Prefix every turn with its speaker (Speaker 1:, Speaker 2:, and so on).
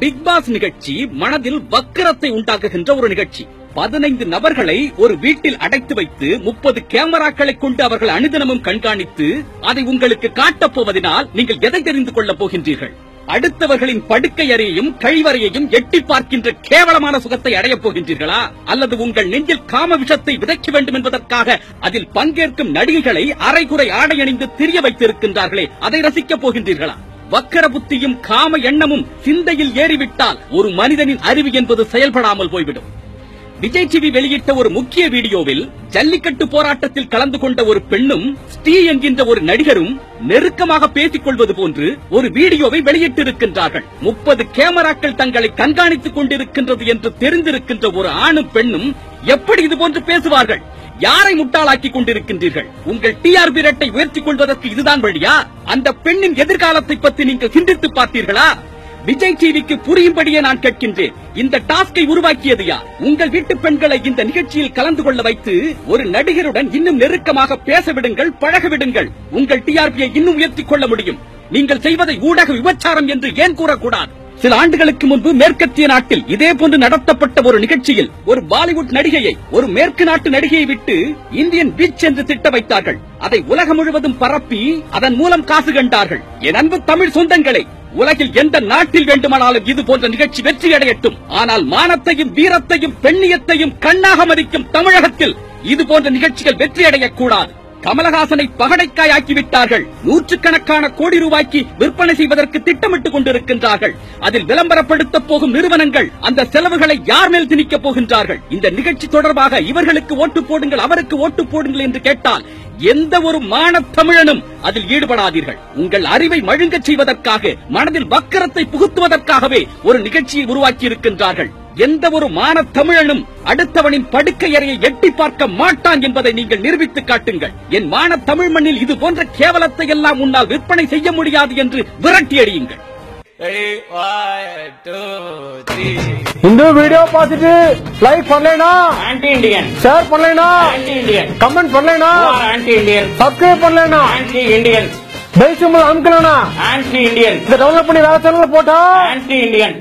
Speaker 1: Big pass நிகழ்ச்சி மனதில் வக்கிரத்தை உண்டாக்குகின்ற ஒரு நிகழ்ச்சி. 15 நபர்களை ஒரு வீட்டில் அடைத்து வைத்து 30 கேமராக்களை கொண்டு அவர்கள் அனுதினமும் கண்காணித்து அதை உங்களுக்கு காட்டப் போவதனால் நீங்கள் எதை தெரிந்து கொள்ளப் போகின்றீர்கள்? அடுத்தவர்களின் படுக்கை அறையையும் கழிவறையையும் எட்டி பார்க்கின்ற கேவலமான சுகத்தை அடையப் போகின்றீர்களா? அல்லது உங்கள் நெஞ்சில் காம விஷத்தை விதைக்க வேண்டும் என்பதற்காக அதில் பங்கேற்கும் நடிகைகளை அரைகுறை ஆடை அணிந்து திரிய வைத்திருக்கின்றார்களே, அதை ரசிக்கப் போகின்றீர்களா? வக்கர புத்தியும் காம எண்ணமும் சிந்தையில் ஏறிவிட்டால் ஒரு மனிதனின் அறிவு என்பது செயல்படாமல் போய்விடும். விஜய் டிவி வெளியிட்ட ஒரு முக்கிய வீடியோவில் ஜல்லிக்கட்டு போராட்டத்தில் கலந்து கொண்ட ஒரு பெண்ணும் ஸ்ரீ என்கின்ற ஒரு நடிகரும் நெருக்கமாக பேசிக் கொள்வது போன்று ஒரு வீடியோவை வெளியிட்டிருக்கின்றார்கள். 30 கேமராக்கள் தங்களை கண்காணித்துக் கொண்டிருக்கின்றது என்று தெரிந்திருக்கின்ற ஒரு ஆணும் பெண்ணும் எப்படி இது போன்று பேசுவார்கள்? யாரை முட்டாளாக்கி கொண்டிருக்கின்றீர்கள்? உங்கள் டிஆர்பி ரேட்டை உயர்த்திக் கொள்வதற்கு இதுதான் வழியா? அந்த பெண்ணின் எதிர்காலத்தை பற்றி நீங்கள் சிந்தித்து பார்த்தீர்களா? விஜய் டிவிக்கு புரியும்படியே நான் கேட்கின்றேன், இந்த டாஸ்கை உருவாக்கியது யார்? உங்கள் வீட்டு பெண்களை இந்த நிகழ்ச்சியில் கலந்து கொள்ள வைத்து ஒரு நடிகருடன் இன்னும் நெருக்கமாக பேச விடுங்கள், பழக விடுங்கள். உங்கள் டிஆர்பியை இன்னும் உயர்த்திக் கொள்ள முடியும். நீங்கள் செய்வதை ஊடக விபச்சாரம் என்று ஏன் கூறக்கூடாது? சில ஆண்டுகளுக்கு முன்பு மேற்கத்திய நாட்டில் இதே போன்று நடத்தப்பட்ட ஒரு நிகழ்ச்சியில் ஒரு பாலிவுட் நடிகையை ஒரு மேற்கு நாட்டு நடிகையை விட்டு இந்தியன் பீச் என்று திட்ட வைத்தார்கள். அதை உலகம் முழுவதும் பரப்பி அதன் மூலம் காசு கண்டார்கள். என் அன்பு தமிழ் சொந்தங்களை, உலகில் எந்த நாட்டில் வேண்டுமானாலும் இது போன்ற நிகழ்ச்சி வெற்றி அடையட்டும். ஆனால் மானத்தையும் வீரத்தையும் பெண்ணியத்தையும் கண்ணாக மதிக்கும் தமிழகத்தில் இது போன்ற நிகழ்ச்சிகள் வெற்றி அடையக்கூடாது. கமலஹாசனை பகடைக்காய் ஆக்கிவிட்டார்கள். நூற்றுக்கணக்கான கோடி ரூபாய்க்கு விற்பனை செய்வதற்கு திட்டமிட்டுக் கொண்டிருக்கின்றார்கள். அதில் விளம்பரப்படுத்த போகும் நிறுவனங்கள் அந்த செலவுகளை யார் மேல் திணிக்கப் போகின்றார்கள்? இந்த நிகழ்ச்சி தொடர்பாக இவர்களுக்கு ஓட்டு போடுங்கள், அவருக்கு ஓட்டு போடுங்கள் என்று கேட்டால் எந்த ஒரு மானத் தமிழனும் அதில் ஈடுபடாதீர்கள். உங்கள் அறிவை மழுங்கச் செய்வதற்காக, மனதில் வக்கரத்தை புகுத்துவதற்காகவே ஒரு நிகழ்ச்சியை உருவாக்கி இருக்கின்றார்கள். எந்த ஒரு மானத் தமிழனும் அடுத்தவனின் படுக்கை அறையை எட்டி பார்க்க மாட்டான் என்பதை நீங்கள் நிரூபித்து காட்டுங்கள். என் மானத் தமிழ் மண்ணில் இது போன்ற கேவலத்தை எல்லாம் உன்னால் விற்பனை செய்ய முடியாது என்று விரட்டி அடியுங்கள்.
Speaker 2: இந்த வீடியோ பார்த்துட்டு லைக் பண்ணலைனா
Speaker 3: ஆன்டி இண்டியன்,
Speaker 2: ஷேர் பண்ணலைனா
Speaker 3: ஆன்டி இண்டியன்,
Speaker 2: கமெண்ட் பண்ணலைனா
Speaker 3: ஆன்டி இண்டியன்,
Speaker 2: சப்ஸ்கிரைப் பண்ணலைனா
Speaker 3: ஆன்டி இண்டியன்,
Speaker 2: பெல் சிம்பல் அமுக்கலைனா
Speaker 3: ஆன்டி இண்டியன்,
Speaker 2: இதை டவுன்லோட் பண்ணி வேற சேனல்ல போட்டா
Speaker 3: ஆன்டி இண்டியன்.